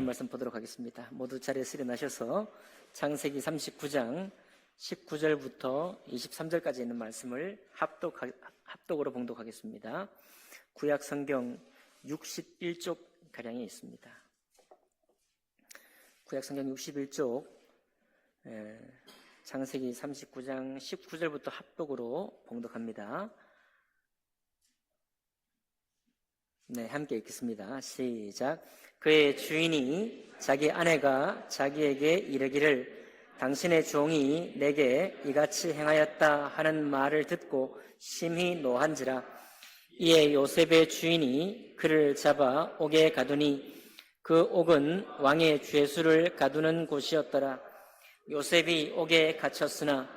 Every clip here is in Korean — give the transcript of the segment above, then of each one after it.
말씀 보도록 하겠습니다. 모두 자리에서 일어나셔서 창세기 39장 19절부터 23절까지 있는 말씀을 합독으로 봉독하겠습니다. 구약 성경 61쪽 가량에 있습니다. 구약 성경 61쪽 창세기 39장 19절부터 합독으로 봉독합니다. 네, 함께 읽겠습니다. 시작. 그의 주인이 자기 아내가 자기에게 이르기를 당신의 종이 내게 이같이 행하였다 하는 말을 듣고 심히 노한지라. 이에 요셉의 주인이 그를 잡아 옥에 가두니 그 옥은 왕의 죄수를 가두는 곳이었더라. 요셉이 옥에 갇혔으나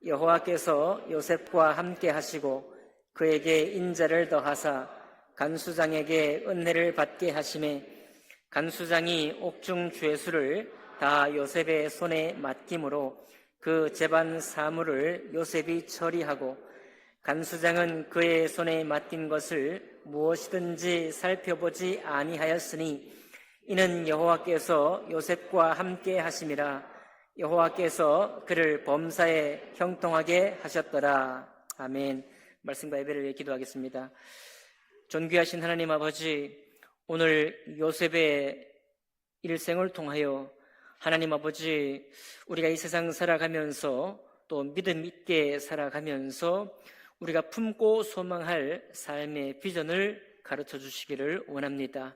여호와께서 요셉과 함께 하시고 그에게 인자를 더하사 간수장에게 은혜를 받게 하심에 간수장이 옥중 죄수를 다 요셉의 손에 맡김으로 그 재반 사물을 요셉이 처리하고 간수장은 그의 손에 맡긴 것을 무엇이든지 살펴보지 아니하였으니 이는 여호와께서 요셉과 함께 하심이라. 여호와께서 그를 범사에 형통하게 하셨더라. 아멘. 말씀과 예배를 위해 기도하겠습니다. 존귀하신 하나님 아버지, 오늘 요셉의 일생을 통하여 하나님 아버지, 우리가 이 세상 살아가면서 또 믿음 있게 살아가면서 우리가 품고 소망할 삶의 비전을 가르쳐 주시기를 원합니다.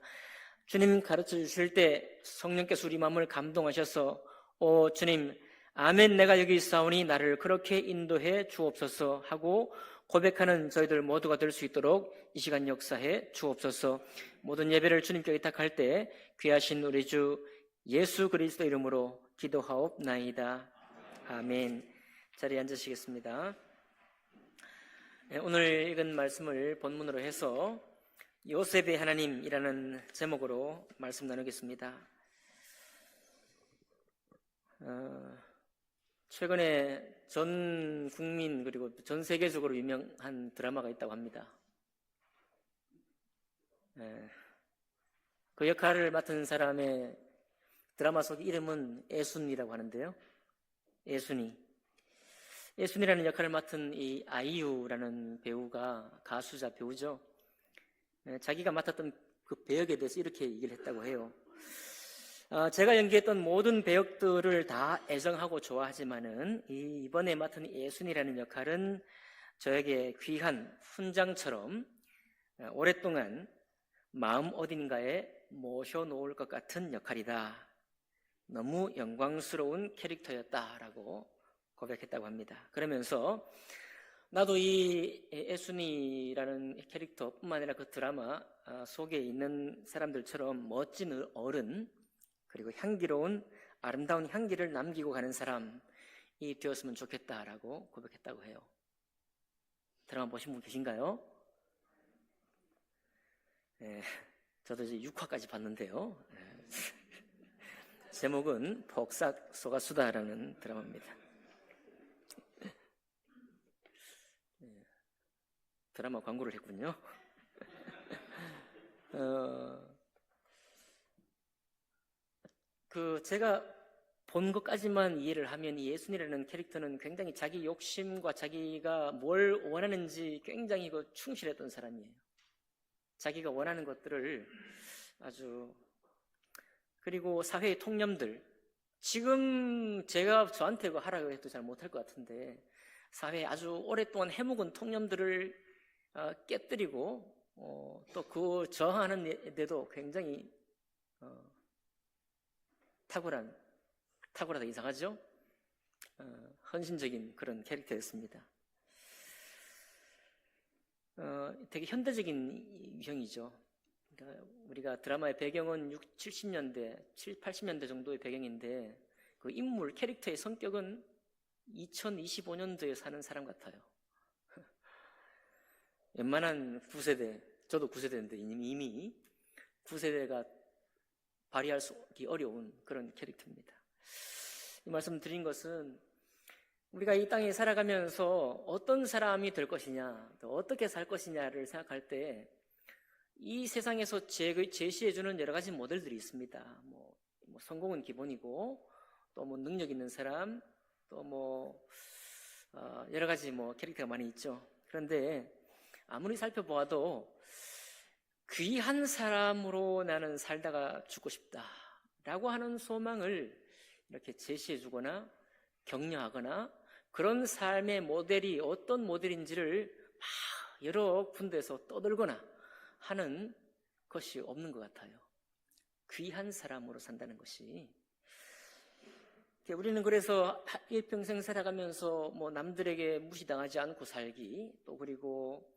주님 가르쳐 주실 때 성령께서 우리 마음을 감동하셔서 오 주님, 아멘, 내가 여기 있사오니 나를 그렇게 인도해 주옵소서 하고 고백하는 저희들 모두가 될 수 있도록 이 시간 역사해 주옵소서. 모든 예배를 주님께 의탁할 때 귀하신 우리 주 예수 그리스도 이름으로 기도하옵나이다. 아멘. 자리에 앉으시겠습니다. 오늘 읽은 말씀을 본문으로 해서 요셉의 하나님이라는 제목으로 말씀 나누겠습니다. 최근에 전 국민 그리고 전 세계적으로 유명한 드라마가 있다고 합니다. 그 역할을 맡은 사람의 드라마 속 이름은 애순이라고 하는데요. 애순이라는 역할을 맡은 이 아이유라는 배우가 가수자 배우죠. 자기가 맡았던 그 배역에 대해서 이렇게 얘기를 했다고 해요. 제가 연기했던 모든 배역들을 다 애정하고 좋아하지만은 이번에 맡은 애순이라는 역할은 저에게 귀한 훈장처럼 오랫동안 마음 어딘가에 모셔놓을 것 같은 역할이다. 너무 영광스러운 캐릭터였다라고 고백했다고 합니다. 그러면서 나도 이 애순이라는 캐릭터뿐만 아니라 그 드라마 속에 있는 사람들처럼 멋진 어른 그리고 향기로운 아름다운 향기를 남기고 가는 사람이 되었으면 좋겠다라고 고백했다고 해요. 드라마 보신 분 계신가요? 저도 이제 6화까지 봤는데요. 제목은 복삭 소가수다라는 드라마입니다. 드라마 광고를 했군요. 제가 본 것까지만 이해를 하면 이 예순이라는 캐릭터는 굉장히 자기 욕심과 자기가 뭘 원하는지 굉장히 충실했던 사람이에요. 자기가 원하는 것들을 아주, 그리고 사회의 통념들, 지금 제가 저한테 하라고 해도 잘 못할 것 같은데 사회에 아주 오랫동안 해묵은 통념들을 깨뜨리고 또 그 저항하는 데도 굉장히 탁월하다 이상하죠? 헌신적인 그런 캐릭터였습니다. 되게 현대적인 유형이죠. 그러니까 우리가 드라마의 배경은 70년대, 80년대 정도의 배경인데 그 인물, 캐릭터의 성격은 2025년도에 사는 사람 같아요. 웬만한 9세대, 저도 9세대인데 이미 9세대가 발휘하기 어려운 그런 캐릭터입니다. 이 말씀 드린 것은 우리가 이 땅에 살아가면서 어떤 사람이 될 것이냐, 또 어떻게 살 것이냐를 생각할 때 이 세상에서 제시해주는 여러 가지 모델들이 있습니다. 뭐 성공은 기본이고, 또 뭐 능력 있는 사람, 또 뭐 여러 가지 뭐 캐릭터가 많이 있죠. 그런데 아무리 살펴보아도 귀한 사람으로 나는 살다가 죽고 싶다라고 하는 소망을 이렇게 제시해주거나 격려하거나 그런 삶의 모델이 어떤 모델인지를 막 여러 군데에서 떠들거나 하는 것이 없는 것 같아요. 귀한 사람으로 산다는 것이. 우리는 그래서 일평생 살아가면서 뭐 남들에게 무시당하지 않고 살기, 또 그리고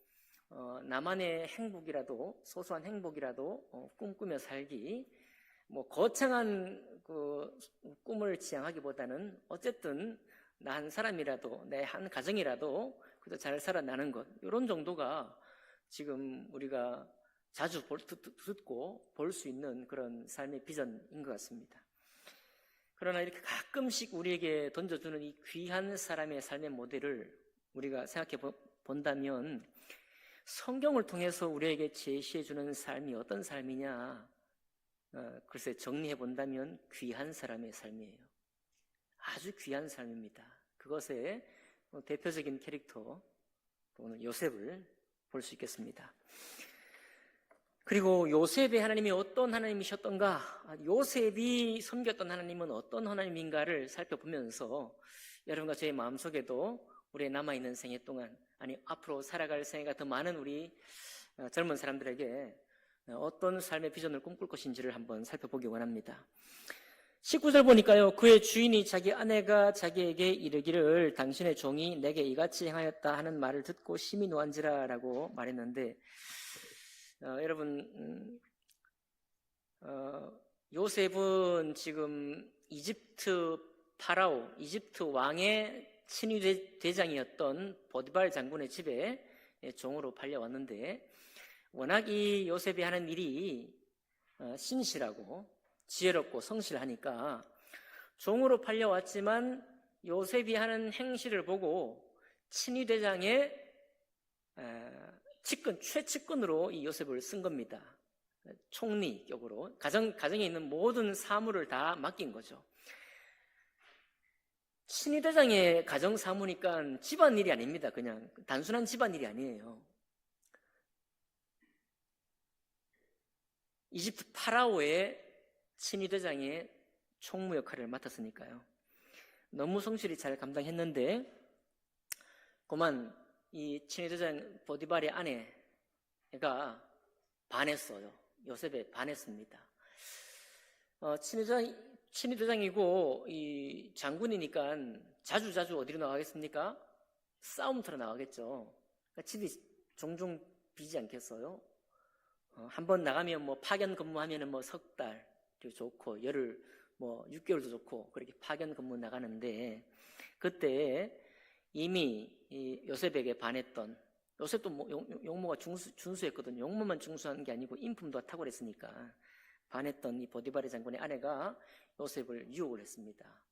나만의 행복이라도, 소소한 행복이라도 꿈꾸며 살기, 뭐 거창한 그 꿈을 지향하기보다는 어쨌든 나 한 사람이라도, 내 한 가정이라도 그래도 잘 살아나는 것, 이런 정도가 지금 우리가 자주 듣고 볼 수 있는 그런 삶의 비전인 것 같습니다. 그러나 이렇게 가끔씩 우리에게 던져주는 이 귀한 사람의 삶의 모델을 우리가 생각해 본다면 성경을 통해서 우리에게 제시해주는 삶이 어떤 삶이냐? 글쎄 정리해 본다면 귀한 사람의 삶이에요. 아주 귀한 삶입니다. 그것의 대표적인 캐릭터, 오늘 요셉을 볼 수 있겠습니다. 그리고 요셉의 하나님이 어떤 하나님이셨던가, 요셉이 섬겼던 하나님은 어떤 하나님인가를 살펴보면서 여러분과 저의 마음속에도 우리의 남아있는 생애 동안, 아니 앞으로 살아갈 생애가 더 많은 우리 젊은 사람들에게 어떤 삶의 비전을 꿈꿀 것인지를 한번 살펴보기 원합니다. 19절 보니까요, 그의 주인이 자기 아내가 자기에게 이르기를 당신의 종이 내게 이같이 행하였다 하는 말을 듣고 심히 노한지라 라고 말했는데, 여러분, 요셉은 지금 이집트 파라오, 이집트 왕의 친위 대장이었던 보디발 장군의 집에 종으로 팔려왔는데, 워낙 이 요셉이 하는 일이 신실하고 지혜롭고 성실하니까 종으로 팔려왔지만 요셉이 하는 행실을 보고 친위 대장의 최측근으로 이 요셉을 쓴 겁니다. 총리격으로 가정에 있는 모든 사무를 다 맡긴 거죠. 친위대장의 가정 사무니까 집안일이 아닙니다. 그냥 단순한 집안일이 아니에요. 이집트 파라오의 친위대장의 총무 역할을 맡았으니까요. 너무 성실히 잘 감당했는데 그만 이 친위대장 보디발의 아내가 반했어요. 요셉에 반했습니다. 친위대장이고 이 장군이니까 자주 어디로 나가겠습니까? 싸움터로 나가겠죠. 그러니까 집이 종종 비지 않겠어요? 한번 나가면 뭐 파견 근무하면은 뭐 석 달도 좋고 열흘 뭐 6개월도 좋고 그렇게 파견 근무 나가는데 그때 이미 이 요셉에게 반했던, 요셉도 뭐 용모가 준수했거든요. 용모만 준수한 게 아니고 인품도 탁월했으니까 반했던 이 보디발의 장군의 아내가 요셉을 유혹을 했습니다.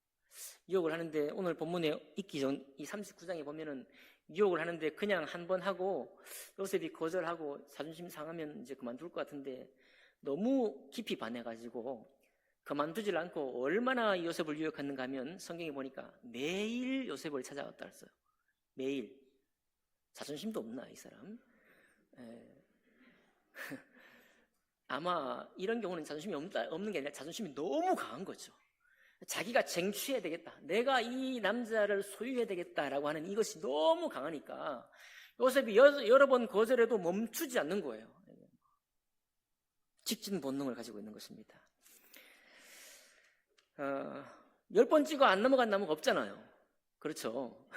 유혹을 하는데 오늘 본문에 있기 전 이 39장에 보면은 유혹을 하는데 그냥 한 번 하고 요셉이 거절하고 자존심 상하면 이제 그만둘 것 같은데 너무 깊이 반해가지고 그만두질 않고 얼마나 요셉을 유혹했는가 하면 성경에 보니까 매일 요셉을 찾아왔다 했어요. 매일. 자존심도 없나 이 사람? 아마 이런 경우는 자존심이 없는 게 아니라 자존심이 너무 강한 거죠. 자기가 쟁취해야 되겠다, 내가 이 남자를 소유해야 되겠다라고 하는 이것이 너무 강하니까 요셉이 여러 번 거절해도 멈추지 않는 거예요. 직진 본능을 가지고 있는 것입니다. 10번 찍어 안 넘어간 나무가 없잖아요. 그렇죠?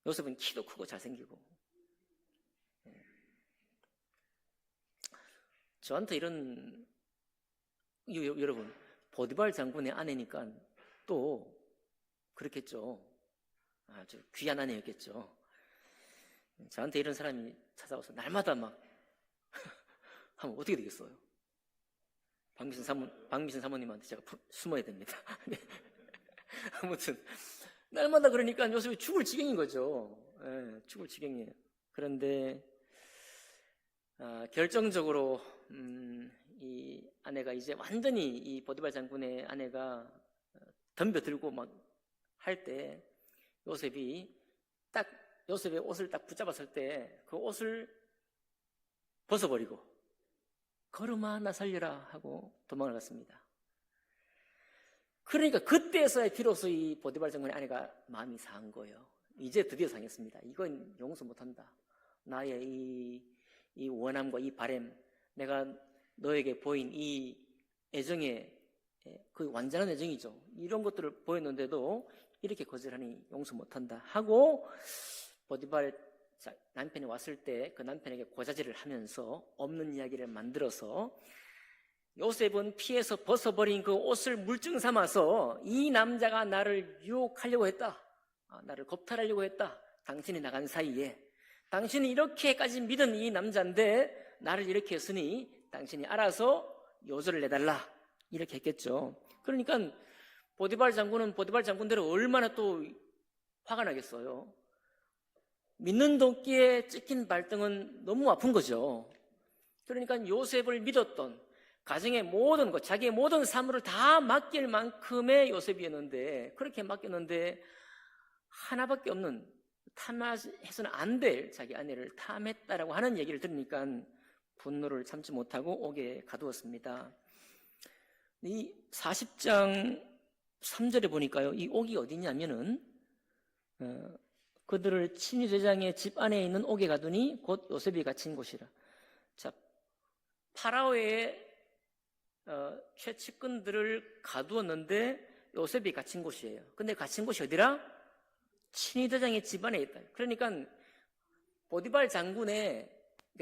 요셉은 키도 크고 잘생기고. 저한테 이런, 여러분, 보디발 장군의 아내니까 또 그렇겠죠. 아주 귀한 아내였겠죠. 저한테 이런 사람이 찾아와서 날마다 막 하면 어떻게 되겠어요? 박미선 사모님한테 제가 숨어야 됩니다. 네. 아무튼 날마다 그러니까 요셉이 죽을 지경인 거죠. 네, 죽을 지경이에요. 그런데 결정적으로 이 아내가 이제 완전히 이 보디발 장군의 아내가 덤벼들고 막 할 때 요셉이 딱 요셉의 옷을 딱 붙잡았을 때 그 옷을 벗어버리고 걸음아 나 살려라 하고 도망을 갔습니다. 그러니까 그때서야 비로소 이 보디발 장군의 아내가 마음이 상한 거예요. 이제 드디어 상했습니다. 이건 용서 못한다. 나의 이 원함과 이 바램, 내가 너에게 보인 이 애정의 그 완전한 애정이죠. 이런 것들을 보였는데도 이렇게 거절하니 용서 못한다 하고 보디발 남편이 왔을 때 그 남편에게 고자질을 하면서 없는 이야기를 만들어서 요셉은 피해서 벗어버린 그 옷을 물증 삼아서 이 남자가 나를 유혹하려고 했다. 나를 겁탈하려고 했다. 당신이 나간 사이에 당신이 이렇게까지 믿은 이 남자인데 나를 이렇게 했으니 당신이 알아서 요절을 내달라. 이렇게 했겠죠. 그러니까 보디발 장군은 보디발 장군대로 얼마나 또 화가 나겠어요. 믿는 도끼에 찍힌 발등은 너무 아픈 거죠. 그러니까 요셉을 믿었던 가정의 모든 것, 자기의 모든 사물을 다 맡길 만큼의 요셉이었는데 그렇게 맡겼는데 하나밖에 없는 탐해서는 안 될 자기 아내를 탐했다라고 하는 얘기를 들으니까 분노를 참지 못하고 옥에 가두었습니다. 이 40장 3절에 보니까요, 이 옥이 어디냐면은 그들을 친위대장의 집 안에 있는 옥에 가두니 곧 요셉이 갇힌 곳이라. 자, 파라오의 최측근들을 가두었는데 요셉이 갇힌 곳이에요. 근데 갇힌 곳이 어디라? 친위대장의 집 안에 있다. 그러니까 보디발 장군의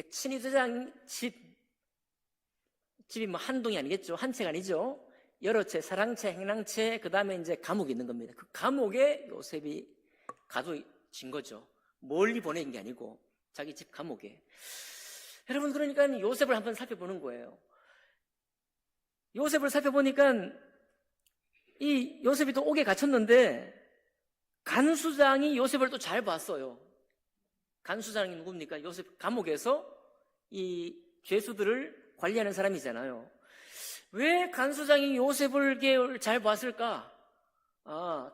친위대장 집이 뭐 한 동이 아니겠죠. 한 채가 아니죠. 여러 채, 사랑채, 행랑채, 그 다음에 이제 감옥이 있는 겁니다. 그 감옥에 요셉이 가둬진 거죠. 멀리 보낸 게 아니고 자기 집 감옥에. 여러분, 그러니까 요셉을 한번 살펴보는 거예요. 요셉을 살펴보니까 이 요셉이 또 옥에 갇혔는데 간수장이 요셉을 또 잘 봤어요. 간수장이 누굽니까? 요셉 감옥에서 이 죄수들을 관리하는 사람이잖아요. 왜 간수장이 요셉을 잘 봤을까?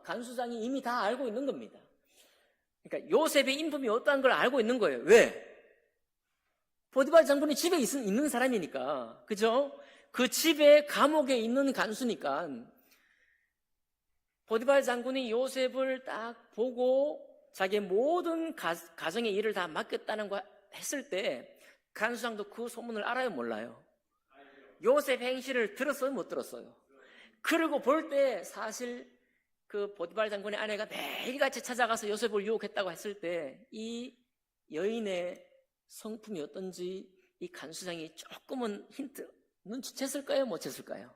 간수장이 이미 다 알고 있는 겁니다. 그러니까 요셉의 인품이 어떠한 걸 알고 있는 거예요. 왜? 보디발 장군이 집에 있는 사람이니까. 그죠? 그 집에 감옥에 있는 간수니까. 보디발 장군이 요셉을 딱 보고 자기의 모든 가정의 일을 다 맡겼다는 거 했을 때 간수장도 그 소문을 알아요, 몰라요? 요셉 행실을 들었어요, 못 들었어요? 그리고 볼 때 사실 그 보디발 장군의 아내가 매일같이 찾아가서 요셉을 유혹했다고 했을 때 이 여인의 성품이 어떤지 이 간수장이 조금은 눈치챘을까요, 못 챘을까요?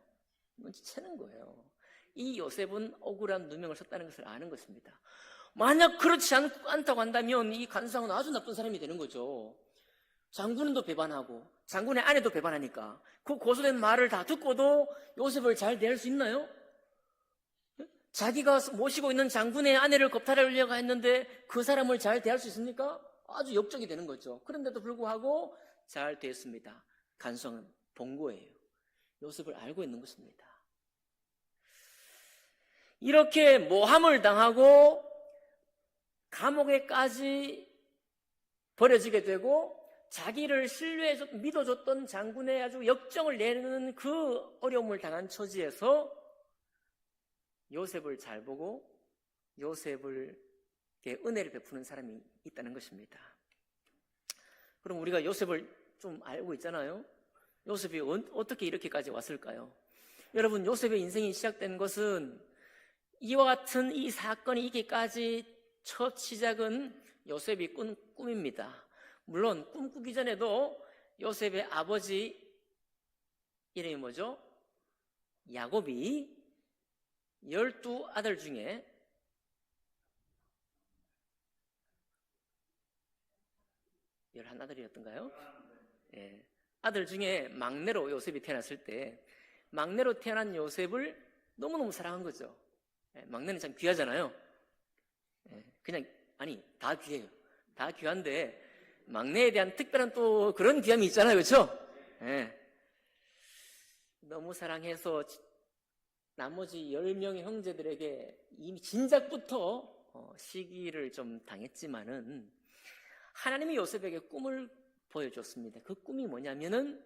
눈치채는 거예요. 이 요셉은 억울한 누명을 썼다는 것을 아는 것입니다. 만약 그렇지 않다고 한다면 이 간수장은 아주 나쁜 사람이 되는 거죠. 장군도 배반하고 장군의 아내도 배반하니까 그 고소된 말을 다 듣고도 요셉을 잘 대할 수 있나요? 자기가 모시고 있는 장군의 아내를 겁탈하려고 했는데 그 사람을 잘 대할 수 있습니까? 아주 역적이 되는 거죠. 그런데도 불구하고 잘 됐습니다. 간수장은 본 거예요. 요셉을 알고 있는 것입니다. 이렇게 모함을 당하고 감옥에까지 버려지게 되고 자기를 신뢰해서 믿어줬던 장군의 아주 역정을 내는 그 어려움을 당한 처지에서 요셉을 잘 보고 요셉에게 은혜를 베푸는 사람이 있다는 것입니다. 그럼 우리가 요셉을 좀 알고 있잖아요. 요셉이 어떻게 이렇게까지 왔을까요? 여러분, 요셉의 인생이 시작된 것은 이와 같은 이 사건이 있기까지 첫 시작은 요셉이 꾼 꿈입니다. 물론 꿈꾸기 전에도 요셉의 아버지 이름이 뭐죠? 야곱이 12아들 중에 11아들이었던가요? 예. 아들 중에 막내로 요셉이 태어났을 때 막내로 태어난 요셉을 너무너무 사랑한 거죠. 예. 막내는 참 귀하잖아요. 예. 다 귀해요. 다 귀한데 막내에 대한 특별한 또 그런 귀함이 있잖아요. 그렇죠? 예. 너무 사랑해서 나머지 10명의 형제들에게 이미 진작부터 시기를 좀 당했지만은 하나님이 요셉에게 꿈을 보여줬습니다. 그 꿈이 뭐냐면은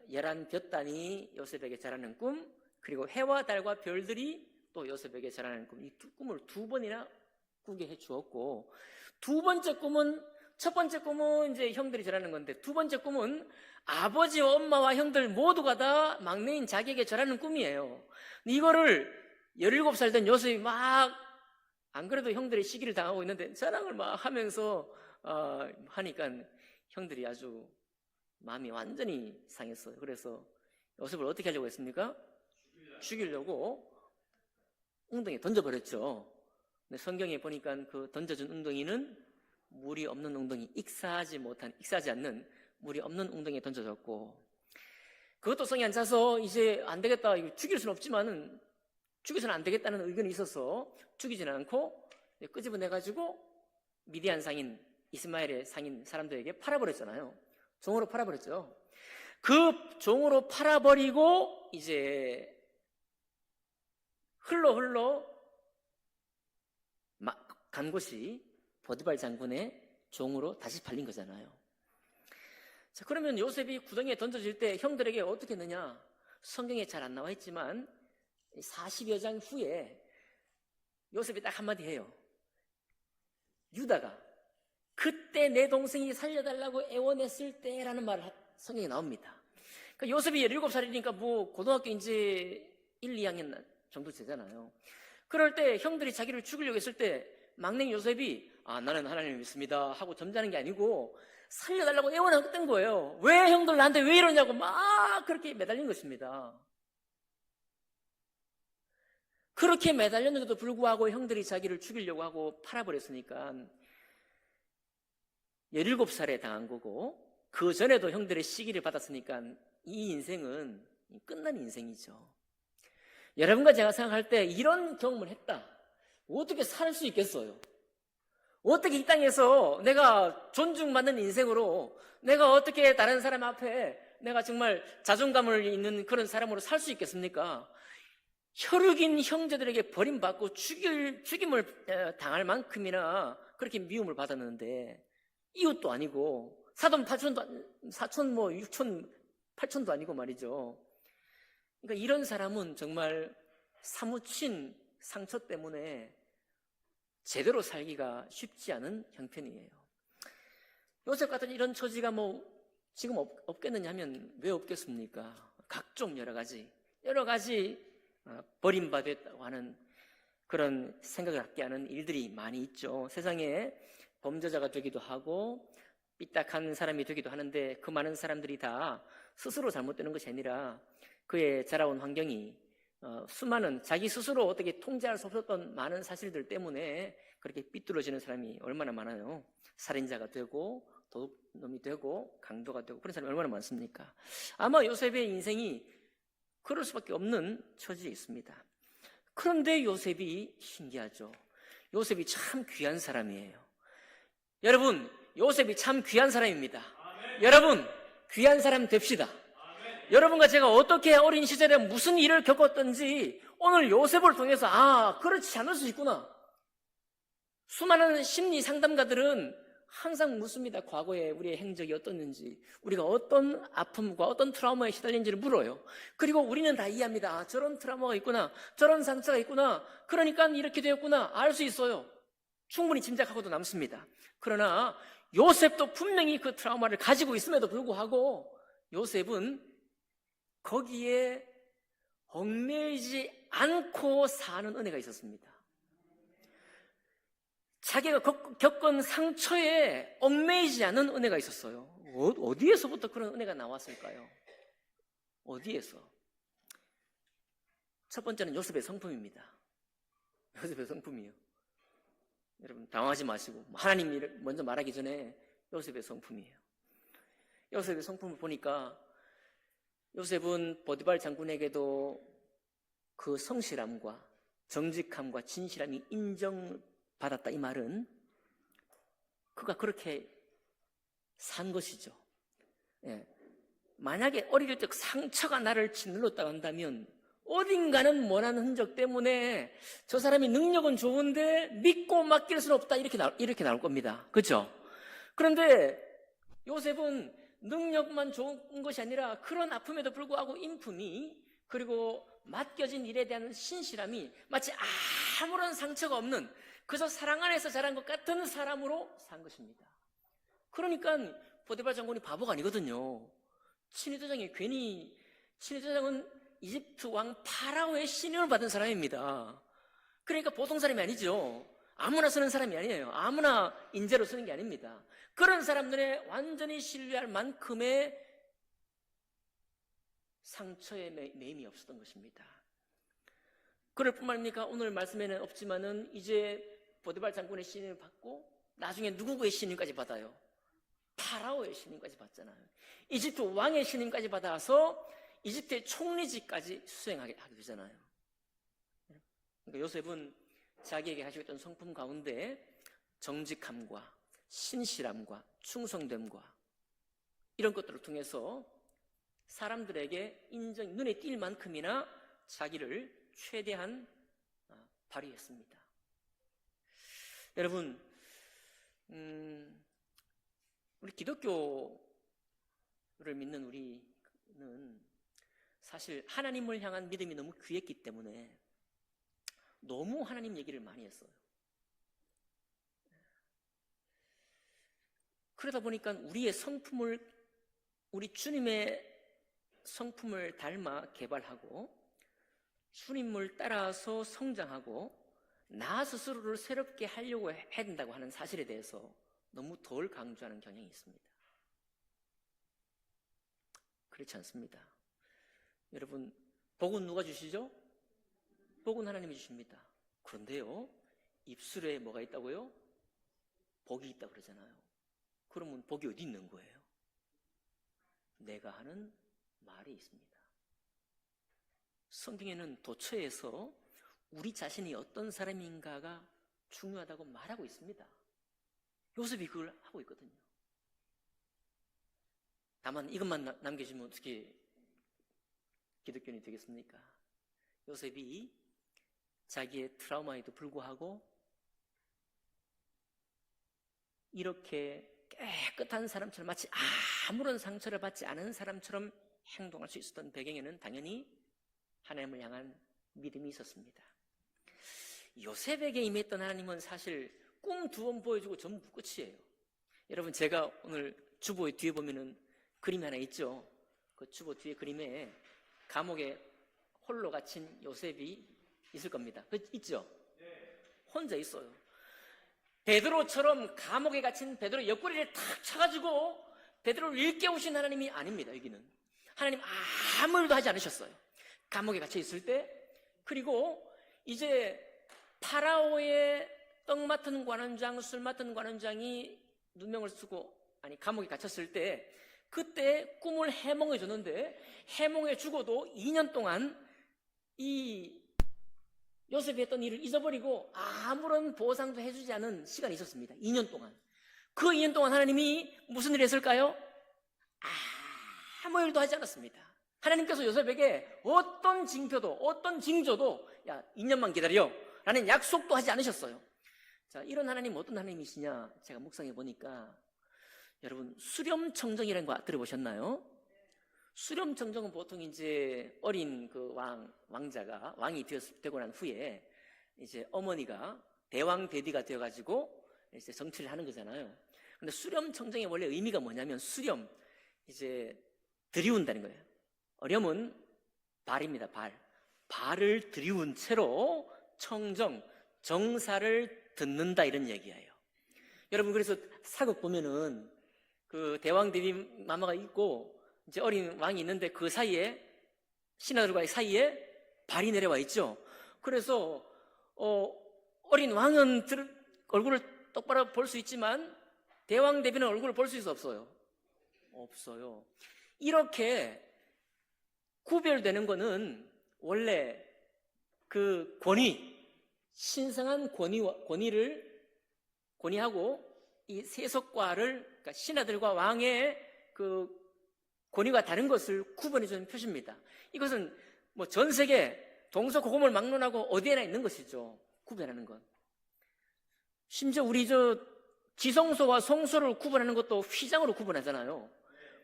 11볕단이 요셉에게 자라는 꿈, 그리고 해와 달과 별들이 또 요셉에게 자라는 꿈, 이 두 꿈을 2번이나 꾸게 해 주었고, 첫 번째 꿈은 이제 형들이 자라는 건데, 두 번째 꿈은 아버지와 엄마와 형들 모두가 다 막내인 자기에게 자라는 꿈이에요. 이거를 17살 된 요셉이 막, 안 그래도 형들이 시기를 당하고 있는데 자랑을 막 하면서 하니까 형들이 아주 마음이 완전히 상했어요. 그래서 요셉을 어떻게 하려고 했습니까? 죽이려고 웅덩이에 던져버렸죠. 근데 성경에 보니까 그 던져준 웅덩이는 물이 없는 웅덩이, 익사하지 않는 물이 없는 웅덩이에 던져졌고, 그것도 성에 안 차서 이제 안 되겠다, 이거 죽일 수는 없지만은 죽여서는 안 되겠다는 의견이 있어서 죽이지는 않고 끄집어내가지고 미디안 상인, 이스마엘의 상인 사람들에게 팔아버렸잖아요. 종으로 팔아버렸죠. 그 종으로 팔아버리고 이제 흘러 간 곳이 보디발 장군의 종으로 다시 팔린 거잖아요. 자, 그러면 요셉이 구덩이에 던져질 때 형들에게 어떻게 했느냐? 성경에 잘 안 나와 있지만 40여 장 후에 요셉이 딱 한마디 해요. 유다가 그때 내 동생이 살려달라고 애원했을 때라는 말을 성경에 나옵니다. 그러니까 요셉이 17살이니까 뭐 고등학교 이제 1, 2학년 정도 되잖아요. 그럴 때 형들이 자기를 죽이려고 했을 때 막내 요셉이 나는 하나님을 믿습니다 하고 점잖은 게 아니고 살려달라고 애원했던 거예요. 왜 형들 나한테 왜 이러냐고 막 그렇게 매달린 것입니다. 그렇게 매달렸는데도 불구하고 형들이 자기를 죽이려고 하고 팔아버렸으니까 17살에 당한 거고, 그 전에도 형들의 시기를 받았으니까 이 인생은 끝난 인생이죠. 여러분과 제가 생각할 때 이런 경험을 했다, 어떻게 살 수 있겠어요? 어떻게 이 땅에서 내가 존중받는 인생으로, 내가 어떻게 다른 사람 앞에 내가 정말 자존감을 있는 그런 사람으로 살 수 있겠습니까? 혈육인 형제들에게 버림받고 죽임을 당할 만큼이나 그렇게 미움을 받았는데, 이웃도 아니고 사돈 사촌 뭐 6촌 8촌도 아니고 말이죠. 그러니까 이런 사람은 정말 사무친 상처 때문에 제대로 살기가 쉽지 않은 형편이에요. 요셉 같은 이런 처지가 뭐 지금 없겠느냐 하면 왜 없겠습니까? 각종 여러 가지 버림받았다고 하는 그런 생각을 갖게 하는 일들이 많이 있죠. 세상에 범죄자가 되기도 하고 삐딱한 사람이 되기도 하는데, 그 많은 사람들이 다 스스로 잘못되는 것이 아니라 그의 자라온 환경이 수많은 자기 스스로 어떻게 통제할 수 없었던 많은 사실들 때문에 그렇게 삐뚤어지는 사람이 얼마나 많아요. 살인자가 되고 도둑놈이 되고 강도가 되고 그런 사람이 얼마나 많습니까? 아마 요셉의 인생이 그럴 수밖에 없는 처지에 있습니다. 그런데 요셉이 신기하죠. 요셉이 참 귀한 사람이에요. 여러분, 요셉이 참 귀한 사람입니다. 여러분, 귀한 사람 됩시다. 여러분과 제가 어떻게 어린 시절에 무슨 일을 겪었던지 오늘 요셉을 통해서 그렇지 않을 수 있구나. 수많은 심리 상담가들은 항상 묻습니다. 과거에 우리의 행적이 어떻는지, 우리가 어떤 아픔과 어떤 트라우마에 시달린지를 물어요. 그리고 우리는 다 이해합니다. 저런 트라우마가 있구나, 저런 상처가 있구나, 그러니까 이렇게 되었구나, 알 수 있어요. 충분히 짐작하고도 남습니다. 그러나 요셉도 분명히 그 트라우마를 가지고 있음에도 불구하고 요셉은 거기에 얽매이지 않고 사는 은혜가 있었습니다. 자기가 겪은 상처에 얽매이지 않은 은혜가 있었어요. 어디에서부터 그런 은혜가 나왔을까요? 어디에서? 첫 번째는 요셉의 성품입니다. 요셉의 성품이에요. 여러분 당황하지 마시고, 하나님이 먼저 말하기 전에 요셉의 성품이에요. 요셉의 성품을 보니까 요셉은 보디발 장군에게도 그 성실함과 정직함과 진실함이 인정받았다. 이 말은 그가 그렇게 산 것이죠. 예. 만약에 어릴 적 상처가 나를 짓눌렀다고 한다면 어딘가는 원하는 흔적 때문에 저 사람이 능력은 좋은데 믿고 맡길 수는 없다, 이렇게 나올 겁니다. 그렇죠? 그런데 요셉은 능력만 좋은 것이 아니라 그런 아픔에도 불구하고 인품이, 그리고 맡겨진 일에 대한 신실함이 마치 아무런 상처가 없는, 그저 사랑 안에서 자란 것 같은 사람으로 산 것입니다. 그러니까 보디발 장군이 바보가 아니거든요. 친위대장은 이집트 왕 파라오의 신임을 받은 사람입니다. 그러니까 보통 사람이 아니죠. 아무나 쓰는 사람이 아니에요. 아무나 인재로 쓰는 게 아닙니다. 그런 사람들의 완전히 신뢰할 만큼의 상처에 매임이 없었던 것입니다. 그럴 뿐만 아니라 오늘 말씀에는 없지만은 이제 보디발 장군의 신임을 받고 나중에 누구의 신임까지 받아요? 파라오의 신임까지 받잖아요. 이집트 왕의 신임까지 받아서 이집트의 총리직까지 수행하게 하게 되잖아요. 그러니까 요셉은 자기에게 가지고 있던 성품 가운데 정직함과 신실함과 충성됨과 이런 것들을 통해서 사람들에게 눈에 띌 만큼이나 자기를 최대한 발휘했습니다. 여러분, 우리 기독교를 믿는 우리는 사실 하나님을 향한 믿음이 너무 귀했기 때문에 너무 하나님 얘기를 많이 했어요. 그러다 보니까 우리 주님의 성품을 닮아 개발하고 주님을 따라서 성장하고 나 스스로를 새롭게 하려고 해야 된다고 하는 사실에 대해서 너무 덜 강조하는 경향이 있습니다. 그렇지 않습니다. 여러분, 복은 누가 주시죠? 복은 하나님이 주십니다. 그런데요, 입술에 뭐가 있다고요? 복이 있다고 그러잖아요. 그러면 복이 어디 있는 거예요? 내가 하는 말에 있습니다. 성경에는 도처에서 우리 자신이 어떤 사람인가가 중요하다고 말하고 있습니다. 요셉이 그걸 하고 있거든요. 다만 이것만 남겨주면 어떻게 기독교인이 되겠습니까? 요셉이 자기의 트라우마에도 불구하고 이렇게 깨끗한 사람처럼, 마치 아무런 상처를 받지 않은 사람처럼 행동할 수 있었던 배경에는 당연히 하나님을 향한 믿음이 있었습니다. 요셉에게 임했던 하나님은 사실 꿈 2번 보여주고 전부 끝이에요. 여러분, 제가 오늘 주보의 뒤에 보면은 그림이 하나 있죠. 그 주보 뒤에 그림에 감옥에 홀로 갇힌 요셉이 있을 겁니다. 있죠? 혼자 있어요. 베드로처럼 감옥에 갇힌 베드로 옆구리를 탁 차가지고 베드로를 일깨우신 하나님이 아닙니다. 여기는 하나님 아무 일도 하지 않으셨어요. 감옥에 갇혀 있을 때, 그리고 이제 파라오의 떡 맡은 관원장, 술 맡은 관원장이 누명을 쓰고 감옥에 갇혔을 때 그때 꿈을 해몽해 줬는데, 해몽해 주고도 2년 동안 이 요셉이 했던 일을 잊어버리고 아무런 보상도 해주지 않은 시간이 있었습니다. 2년 동안. 그 2년 동안 하나님이 무슨 일을 했을까요? 아무 일도 하지 않았습니다. 하나님께서 요셉에게 어떤 징표도, 어떤 징조도 2년만 기다려 라는 약속도 하지 않으셨어요. 자, 이런 하나님 어떤 하나님이시냐? 제가 묵상해 보니까, 여러분, 수렴청정이라는 거 들어보셨나요? 수렴청정은 보통 이제 어린 그 왕자가 왕이 되고 난 후에 이제 어머니가 대왕 대비가 되어가지고 이제 정치를 하는 거잖아요. 근데 수렴청정의 원래 의미가 뭐냐면, 수렴, 이제 들이운다는 거예요. 어렴은 발입니다. 발을 들이운 채로 청정, 정사를 듣는다, 이런 얘기예요. 여러분, 그래서 사극 보면은 그 대왕 대비 마마가 있고 이제 어린 왕이 있는데 그 사이에, 신하들과의 사이에 발이 내려와 있죠. 그래서 어린 왕은 얼굴을 똑바로 볼 수 있지만 대왕 대비는 얼굴을 볼 수 있어, 없어요? 없어요. 이렇게 구별되는 거는 원래 그 신성한 권위하고 이 세속과를, 그러니까 신하들과 왕의 그 권위가 다른 것을 구분해주는 표시입니다. 이것은 뭐 전 세계 동서고금을 막론하고 어디에나 있는 것이죠. 구분하는 것. 심지어 우리 지성소와 성소를 구분하는 것도 휘장으로 구분하잖아요.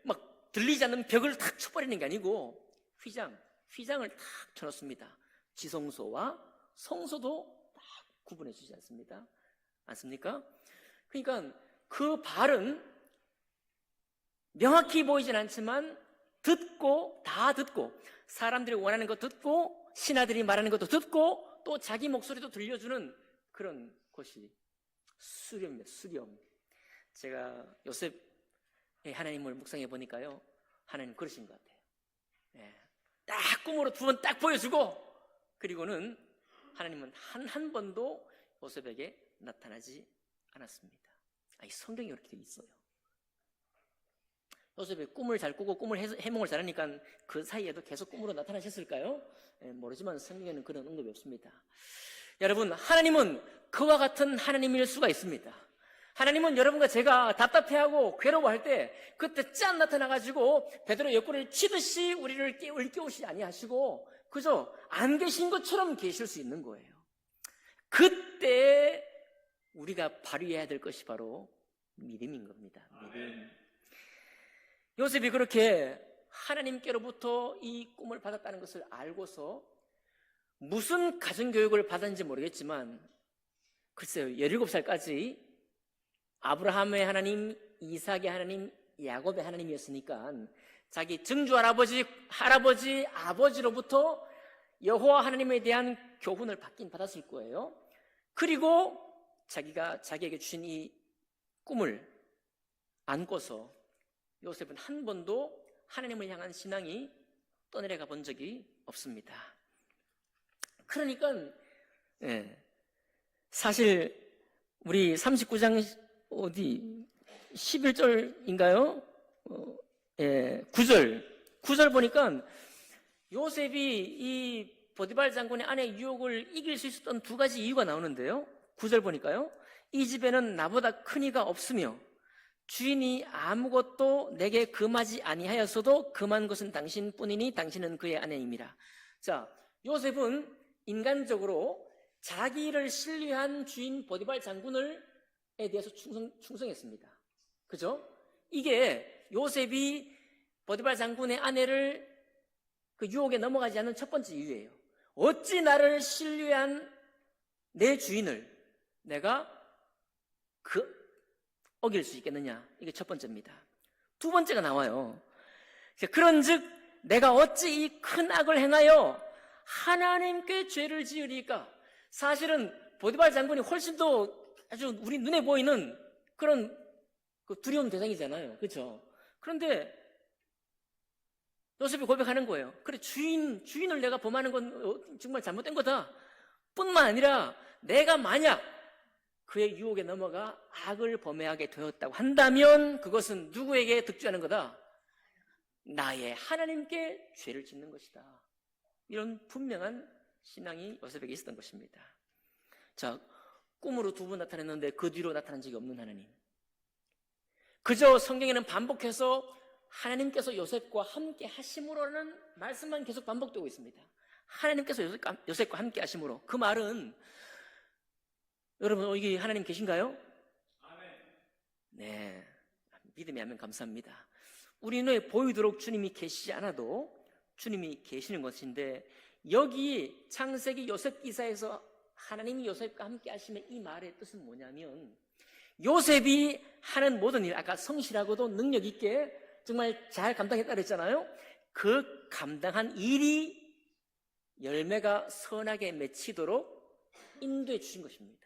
막 들리지 않는 벽을 탁 쳐버리는 게 아니고 휘장을 탁 쳐놓습니다. 지성소와 성소도 딱 구분해 주지 않습니까? 그러니까 그 발은 명확히 보이진 않지만 다 듣고 사람들이 원하는 거 듣고 신하들이 말하는 것도 듣고 또 자기 목소리도 들려주는 그런 것이 수렴입니다. 수렴. 제가 요셉의 하나님을 묵상해 보니까요, 하나님 그러신 것 같아요. 딱 꿈으로 2번 딱 보여주고, 그리고는 하나님은 한 번도 요셉에게 나타나지 않았습니다. 이 성경이 이렇게 되어 있어요. 요셉이 꿈을 잘 꾸고 꿈을 해몽을 잘하니까 그 사이에도 계속 꿈으로 나타나셨을까요? 모르지만 성경에는 그런 언급이 없습니다. 여러분, 하나님은 그와 같은 하나님일 수가 있습니다. 하나님은 여러분과 제가 답답해하고 괴로워할 때 그때 짠 나타나가지고 베드로 옆구리를 치듯이 우리를 일깨우시지 아니하시고 그저 안 계신 것처럼 계실 수 있는 거예요. 그때 우리가 발휘해야 될 것이 바로 믿음인 겁니다. 믿음. 요셉이 그렇게 하나님께로부터 이 꿈을 받았다는 것을 알고서 무슨 가정교육을 받았는지 모르겠지만 글쎄요, 17살까지 아브라함의 하나님, 이삭의 하나님, 야곱의 하나님이었으니까 자기 증조 할아버지, 아버지로부터 여호와 하나님에 대한 교훈을 받긴 받았을 거예요. 그리고 자기가 자기에게 주신 이 꿈을 안고서 요셉은 한 번도 하나님을 향한 신앙이 떠내려가 본 적이 없습니다. 그러니까 사실 우리 39장 11절인가요? 9절 보니까 요셉이 이 보디발 장군의 아내 유혹을 이길 수 있었던 2가지 이유가 나오는데요. 9절 보니까요, 이 집에는 나보다 큰 이가 없으며 주인이 아무것도 내게 금하지 아니하였어도 금한 것은 당신뿐이니 당신은 그의 아내임이라. 자, 요셉은 인간적으로 자기를 신뢰한 주인 보디발 장군에 대해서 충성했습니다. 그죠? 이게 요셉이 보디발 장군의 아내를 그 유혹에 넘어가지 않는 첫 번째 이유예요. 어찌 나를 신뢰한 내 주인을 내가 어길 수 있겠느냐. 이게 첫 번째입니다. 2번째가 나와요. 그런즉 내가 어찌 이 큰 악을 행하여 하나님께 죄를 지으리까. 사실은 보디발 장군이 훨씬 더 아주 우리 눈에 보이는 그런 두려운 대상이잖아요. 그렇죠? 그런데 요셉이 고백하는 거예요. 그래, 주인을 내가 범하는 건 정말 잘못된 거다. 뿐만 아니라 내가 만약 그의 유혹에 넘어가 악을 범하게 되었다고 한다면 그것은 누구에게 득죄하는 거다? 나의 하나님께 죄를 짓는 것이다. 이런 분명한 신앙이 요셉에게 있었던 것입니다. 자, 꿈으로 2번 나타났는데 그 뒤로 나타난 적이 없는 하나님. 그저 성경에는 반복해서 하나님께서 요셉과 함께 하심으로라는 말씀만 계속 반복되고 있습니다. 하나님께서 요셉과 함께 하심으로. 그 말은 여러분, 여기 하나님 계신가요? 아멘. 네, 믿음이 하면 감사합니다. 우리 눈에 보이도록 주님이 계시지 않아도 주님이 계시는 것인데, 여기 창세기 요셉 기사에서 하나님이 요셉과 함께 하시면 이 말의 뜻은 뭐냐면, 요셉이 하는 모든 일, 아까 성실하고도 능력 있게 정말 잘 감당했다 그랬잖아요. 그 감당한 일이 열매가 선하게 맺히도록 인도해 주신 것입니다.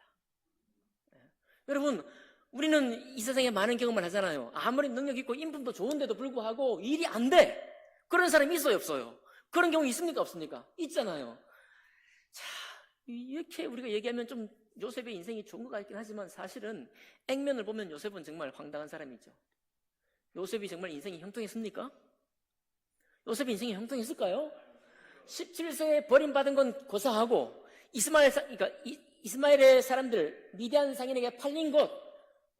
여러분, 우리는 이 세상에 많은 경험을 하잖아요. 아무리 능력 있고 인품도 좋은데도 불구하고 일이 안 돼. 그런 사람이 있어요, 없어요? 그런 경우 있습니까, 없습니까? 있잖아요. 자, 이렇게 우리가 얘기하면 좀 요셉의 인생이 좋은 것 같긴 하지만 사실은 액면을 보면 요셉은 정말 황당한 사람이죠. 요셉이 정말 인생이 형통했습니까? 요셉이 인생이 형통했을까요? 17세에 버림받은 건 고사하고 이스마엘의 사람들, 미디안 상인에게 팔린 것,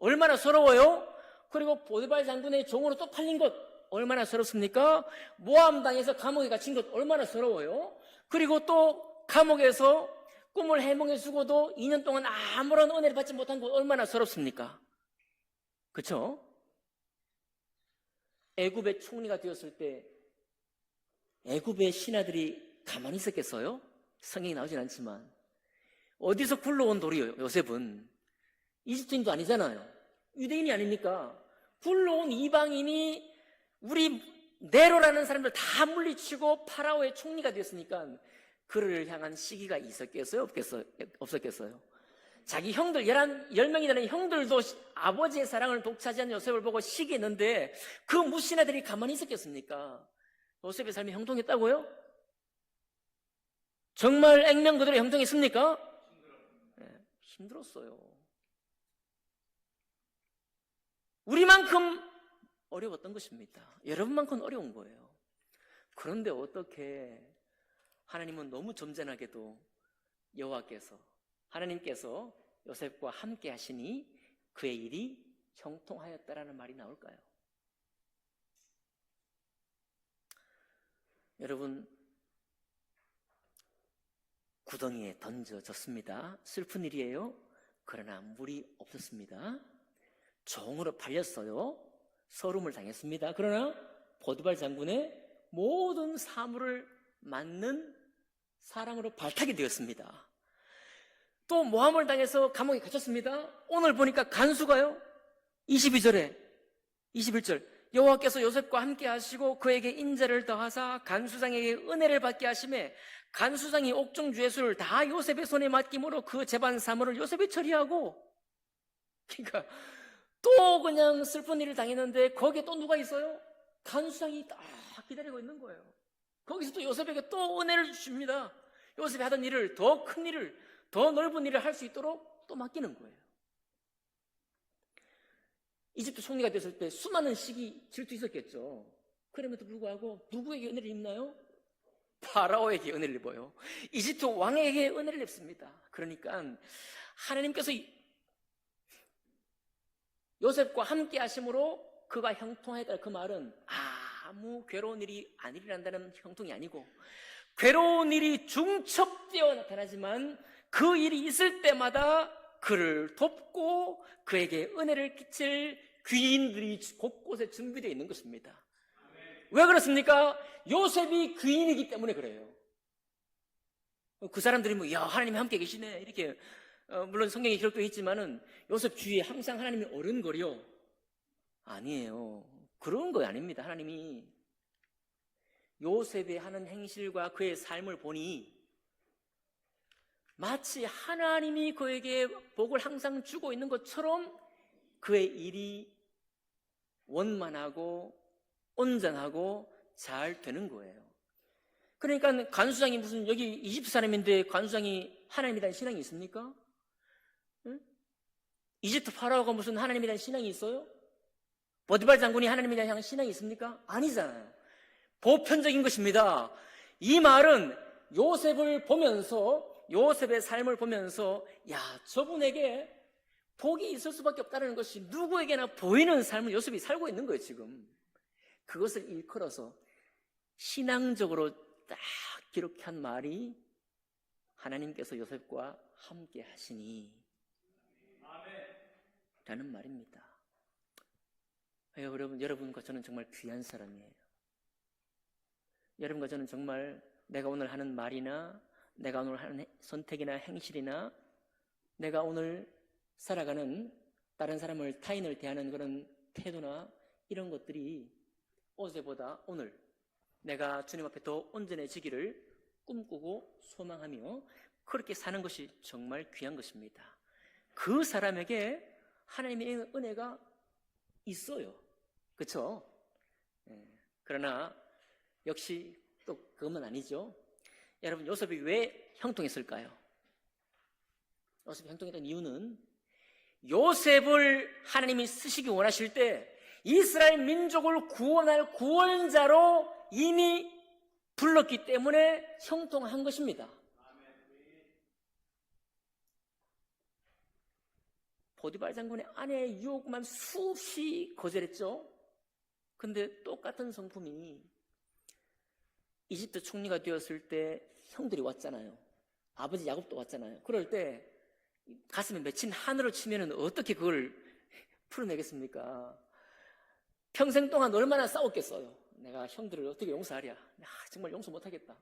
얼마나 서러워요? 그리고 보디발 장군의 종으로 또 팔린 것 얼마나 서럽습니까? 모함 당해서 감옥에 갇힌 것 얼마나 서러워요? 그리고 또 감옥에서 꿈을 해몽해 주고도 2년 동안 아무런 은혜를 받지 못한 것 얼마나 서럽습니까? 그렇죠? 애굽의 총리가 되었을 때 애굽의 신하들이 가만히 있었겠어요? 성경이 나오진 않지만 어디서 굴러온 돌이에요? 요셉은 이집트인도 아니잖아요. 유대인이 아닙니까? 굴러온 이방인이 우리 네로라는 사람들 다 물리치고 파라오의 총리가 되었으니까 그를 향한 시기가 있었겠어요? 없었겠어요? 자기 형들 10명이 되는 형들도 아버지의 사랑을 독차지한 요셉을 보고 시기했는데 그 무신하들이 가만히 있었겠습니까? 요셉의 삶이 형통했다고요? 정말 액면 그대로 형통했습니까? 네, 힘들었어요. 우리만큼 어려웠던 것입니다. 여러분만큼 어려운 거예요. 그런데 어떻게 하나님은 너무 점잖하게도 하나님께서 요셉과 함께 하시니 그의 일이 형통하였다라는 말이 나올까요? 여러분, 구덩이에 던져졌습니다. 슬픈 일이에요. 그러나 물이 없었습니다. 종으로 팔렸어요. 서름을 당했습니다. 그러나 보디발 장군의 모든 사물을 맡는 사람으로 발탁이 되었습니다. 또 모함을 당해서 감옥에 갇혔습니다. 오늘 보니까 간수가요 21절 여호와께서 요셉과 함께 하시고 그에게 인자를 더하사 간수장에게 은혜를 받게 하심에 간수장이 옥중 죄수를 다 요셉의 손에 맡김으로 그 재반 사물을 요셉이 처리하고, 그러니까 또 그냥 슬픈 일을 당했는데 거기에 또 누가 있어요? 간수장이 딱 기다리고 있는 거예요. 거기서 또 요셉에게 또 은혜를 주십니다. 요셉이 하던 일을, 더 큰 일을, 더 넓은 일을 할 수 있도록 또 맡기는 거예요. 이집트 총리가 됐을 때 수많은 시기, 질투 있었겠죠. 그럼에도 불구하고 누구에게 은혜를 입나요? 파라오에게 은혜를 입어요. 이집트 왕에게 은혜를 입습니다. 그러니까 하나님께서 요셉과 함께 하심으로 그가 형통하였다. 그 말은 아무 괴로운 일이 안 일어난다는 형통이 아니고, 괴로운 일이 중첩되어 나타나지만 그 일이 있을 때마다 그를 돕고 그에게 은혜를 끼칠 귀인들이 곳곳에 준비되어 있는 것입니다. 왜 그렇습니까? 요셉이 귀인이기 때문에 그래요. 그 사람들이 야, 하나님이 함께 계시네 이렇게, 물론 성경에 기록되어 있지만은 요셉 주위에 항상 하나님이 어른거려. 아니에요. 그런 거 아닙니다. 하나님이 요셉의 하는 행실과 그의 삶을 보니 마치 하나님이 그에게 복을 항상 주고 있는 것처럼 그의 일이 원만하고 온전하고 잘 되는 거예요. 그러니까 간수장이 무슨, 여기 이집트 사람인데 간수장이 하나님에 대한 신앙이 있습니까? 응? 이집트 파라오가 무슨 하나님에 대한 신앙이 있어요? 보디발 장군이 하나님에 대한 신앙이 있습니까? 아니잖아요. 보편적인 것입니다. 이 말은 요셉을 보면서, 요셉의 삶을 보면서 야, 저분에게 복이 있을 수밖에 없다는 것이 누구에게나 보이는 삶을 요셉이 살고 있는 거예요. 지금 그것을 일컬어서 신앙적으로 딱 기록한 말이 하나님께서 요셉과 함께 하시니 라는 말입니다. 여러분과 저는 정말 귀한 사람이에요. 여러분과 저는 정말 내가 오늘 하는 말이나 내가 오늘 하는 선택이나 행실이나 내가 오늘 살아가는 다른 사람을, 타인을 대하는 그런 태도나 이런 것들이 어제보다 오늘 내가 주님 앞에 더 온전해지기를 꿈꾸고 소망하며 그렇게 사는 것이 정말 귀한 것입니다. 그 사람에게 하나님의 은혜가 있어요. 그렇죠? 그러나 역시 또 그것만 아니죠. 여러분, 요셉이 왜 형통했을까요? 요셉이 형통했던 이유는 요셉을 하나님이 쓰시기 원하실 때 이스라엘 민족을 구원할 구원자로 이미 불렀기 때문에 형통한 것입니다. 보디발 장군의 아내의 유혹만 수없이 거절했죠. 근데 똑같은 성품이 이집트 총리가 되었을 때 형들이 왔잖아요. 아버지 야곱도 왔잖아요. 그럴 때 가슴에 맺힌 한으로 치면은 어떻게 그걸 풀어내겠습니까? 평생 동안 얼마나 싸웠겠어요. 내가 형들을 어떻게 용서하랴. 정말 용서 못하겠다.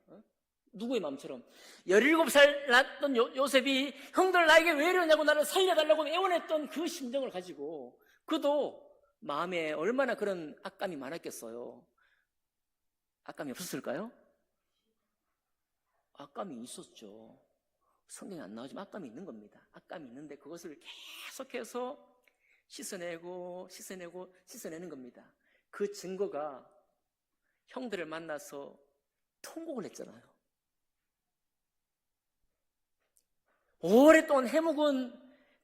누구의 마음처럼 17살 낳았던 요셉이 형들 나에게 왜 이러냐고 나를 살려달라고 애원했던 그 심정을 가지고 그도 마음에 얼마나 그런 악감이 많았겠어요. 악감이 없었을까요? 악감이 있었죠. 성경에 안 나오지만 악감이 있는 겁니다. 악감이 있는데 그것을 계속해서 씻어내는 겁니다. 그 증거가 형들을 만나서 통곡을 했잖아요. 오랫동안 해묵은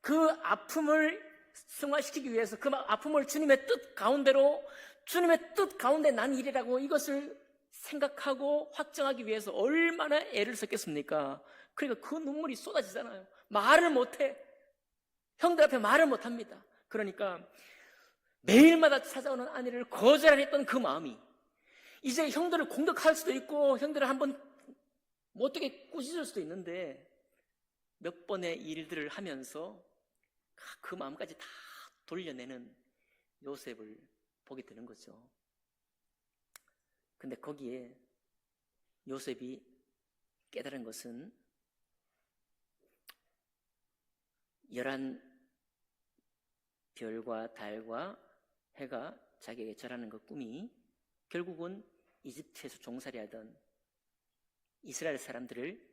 그 아픔을 승화시키기 위해서 그 아픔을 주님의 뜻 가운데 난 일이라고 이것을 생각하고 확정하기 위해서 얼마나 애를 썼겠습니까? 그러니까 그 눈물이 쏟아지잖아요. 말을 못해. 형들 앞에 말을 못합니다. 그러니까 매일마다 찾아오는 아내를 거절했던 그 마음이 이제 형들을 공격할 수도 있고 형들을 한번 못되게 꾸짖을 수도 있는데 몇 번의 일들을 하면서 그 마음까지 다 돌려내는 요셉을 보게 되는 거죠. 근데 거기에 요셉이 깨달은 것은 11별과 달과 해가 자기에게 절하는 그 꿈이 결국은 이집트에서 종살이 하던 이스라엘 사람들을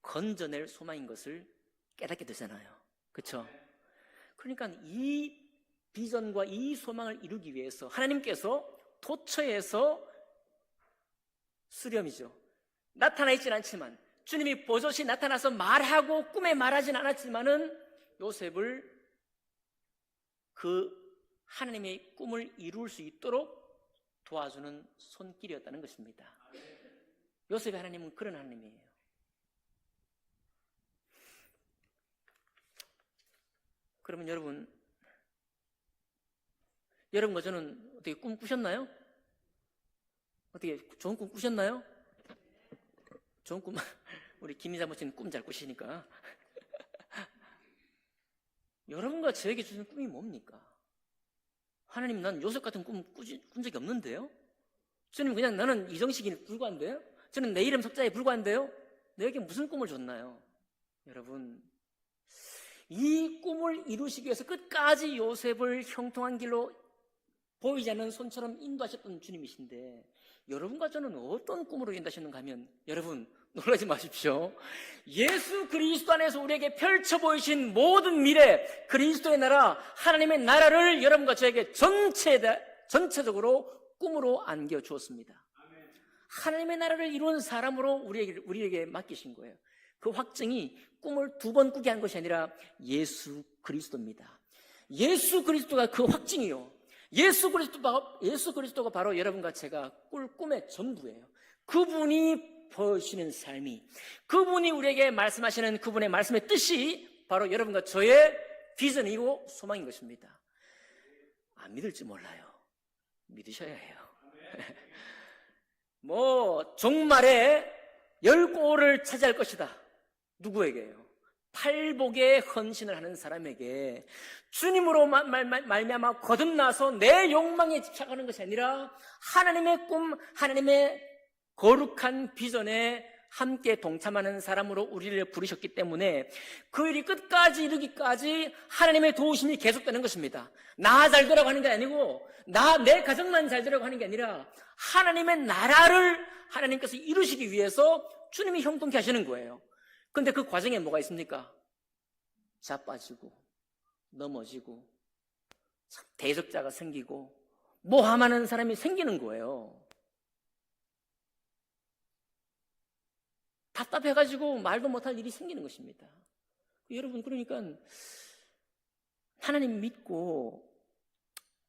건져낼 소망인 것을 깨닫게 되잖아요. 그렇죠? 그러니까 이 비전과 이 소망을 이루기 위해서 하나님께서 도처에서 수렴이죠. 나타나 있지는 않지만 주님이 버젓이 나타나서 말하고 꿈에 말하진 않았지만은 요셉을 그 하나님의 꿈을 이룰 수 있도록 도와주는 손길이었다는 것입니다. 요셉의 하나님은 그런 하나님이에요. 그러면 여러분과 저는 어떻게 꿈 꾸셨나요? 어떻게 좋은 꿈 꾸셨나요? 좋은 꿈, 우리 김 이사모씨는 꿈 잘 꾸시니까. 여러분과 저에게 주신 꿈이 뭡니까? 하나님, 난 요셉 같은 꿈 꾼 적이 없는데요? 주님, 그냥 나는 이정식이 불과한데요? 저는 내 이름 석자에 불과한데요? 내게 무슨 꿈을 줬나요? 여러분, 이 꿈을 이루시기 위해서 끝까지 요셉을 형통한 길로 보이지 않는 손처럼 인도하셨던 주님이신데 여러분과 저는 어떤 꿈으로 인도하셨는가 하면 여러분 놀라지 마십시오. 예수 그리스도 안에서 우리에게 펼쳐 보이신 모든 미래 그리스도의 나라 하나님의 나라를 여러분과 저에게 전체적으로 꿈으로 안겨 주었습니다. 하나님의 나라를 이룬 사람으로 우리에게 맡기신 거예요. 그 확증이 꿈을 2번 꾸게 한 것이 아니라 예수 그리스도입니다. 예수 그리스도가 그 확증이요. 예수 그리스도가 바로 여러분과 제가 꿀 꿈의 전부예요. 그분이 보시는 삶이, 그분이 우리에게 말씀하시는 그분의 말씀의 뜻이 바로 여러분과 저의 비전이고 소망인 것입니다. 안 믿을지 몰라요. 믿으셔야 해요. 종말에 10골을 차지할 것이다. 누구에게요? 팔복의 헌신을 하는 사람에게 주님으로 말미암아 거듭나서 내 욕망에 집착하는 것이 아니라 하나님의 꿈, 하나님의 거룩한 비전에 함께 동참하는 사람으로 우리를 부르셨기 때문에 그 일이 끝까지 이루기까지 하나님의 도우심이 계속되는 것입니다. 나 잘 되라고 하는 게 아니고 내 가정만 잘 되라고 하는 게 아니라 하나님의 나라를 하나님께서 이루시기 위해서 주님이 형통케 하시는 거예요. 근데 그 과정에 뭐가 있습니까? 자빠지고 넘어지고 대적자가 생기고 모함하는 사람이 생기는 거예요. 답답해가지고 말도 못할 일이 생기는 것입니다. 여러분, 그러니까 하나님 믿고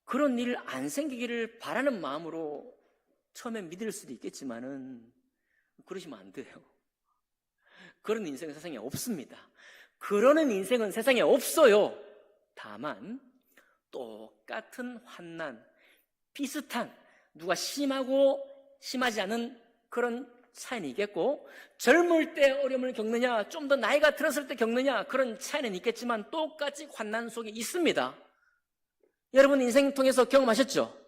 그런 일 안 생기기를 바라는 마음으로 처음에 믿을 수도 있겠지만은 그러시면 안 돼요. 그런 인생은 세상에 없습니다. 그러는 인생은 세상에 없어요. 다만 똑같은 환난, 비슷한, 누가 심하고 심하지 않은 그런 차이는 있겠고, 젊을 때 어려움을 겪느냐, 좀 더 나이가 들었을 때 겪느냐, 그런 차이는 있겠지만 똑같이 환난 속에 있습니다. 여러분 인생 통해서 경험하셨죠?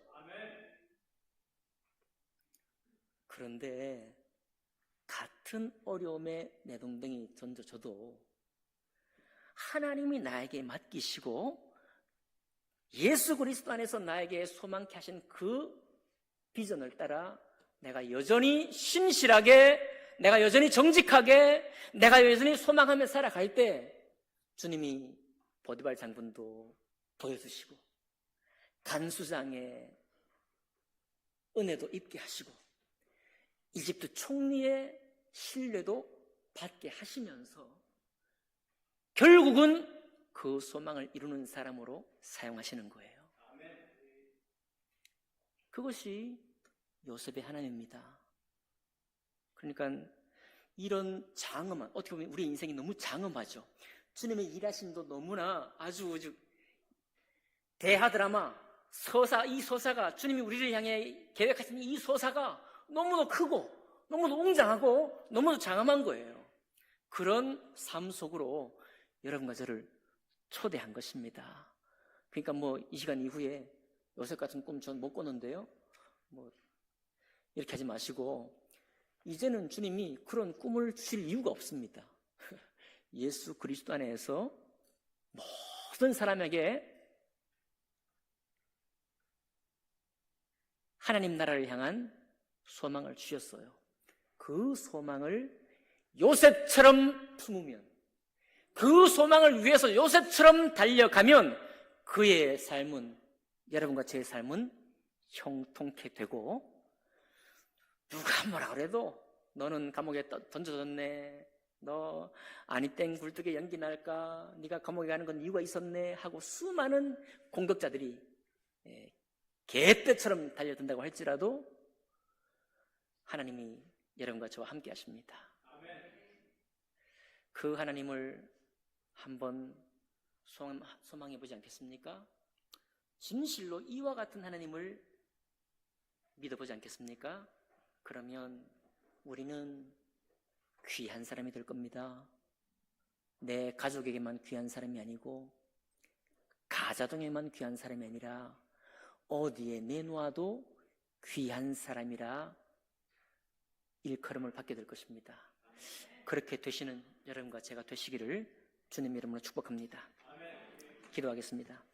그런데 같은 어려움에 내동댕이 던져져도 하나님이 나에게 맡기시고 예수 그리스도 안에서 나에게 소망케 하신 그 비전을 따라 내가 여전히 신실하게, 내가 여전히 정직하게, 내가 여전히 소망하며 살아갈 때 주님이 보디발 장군도 보여주시고 간수장의 은혜도 입게 하시고 이집트 총리의 신뢰도 받게 하시면서 결국은 그 소망을 이루는 사람으로 사용하시는 거예요. 그것이 요셉의 하나님입니다. 그러니까 이런 장엄한, 어떻게 보면 우리 인생이 너무 장엄하죠. 주님의 일하심도 너무나 아주 대하 드라마, 서사, 이 서사가, 주님이 우리를 향해 계획하신 이 서사가 너무도 크고 너무도 웅장하고 너무도 장엄한 거예요. 그런 삶 속으로 여러분과 저를 초대한 것입니다. 그러니까 이 시간 이후에 요셉 같은 꿈 전 못 꿨는데요. 이렇게 하지 마시고 이제는 주님이 그런 꿈을 주실 이유가 없습니다. 예수 그리스도 안에서 모든 사람에게 하나님 나라를 향한 소망을 주셨어요. 그 소망을 요셉처럼 품으면, 그 소망을 위해서 요셉처럼 달려가면 그의 삶은, 여러분과 제 삶은 형통케 되고, 누가 뭐라 그래도 너는 감옥에 던져졌네, 너 아니땡 굴뚝에 연기 날까, 네가 감옥에 가는 건 이유가 있었네 하고 수많은 공격자들이 개떼처럼 달려든다고 할지라도 하나님이 여러분과 저와 함께 하십니다. 그 하나님을 한번 소망해 보지 않겠습니까? 진실로 이와 같은 하나님을 믿어보지 않겠습니까? 그러면 우리는 귀한 사람이 될 겁니다. 내 가족에게만 귀한 사람이 아니고 가자동에만 귀한 사람이 아니라 어디에 내놓아도 귀한 사람이라 일컬음을 받게 될 것입니다. 그렇게 되시는 여러분과 제가 되시기를 주님 이름으로 축복합니다. 기도하겠습니다.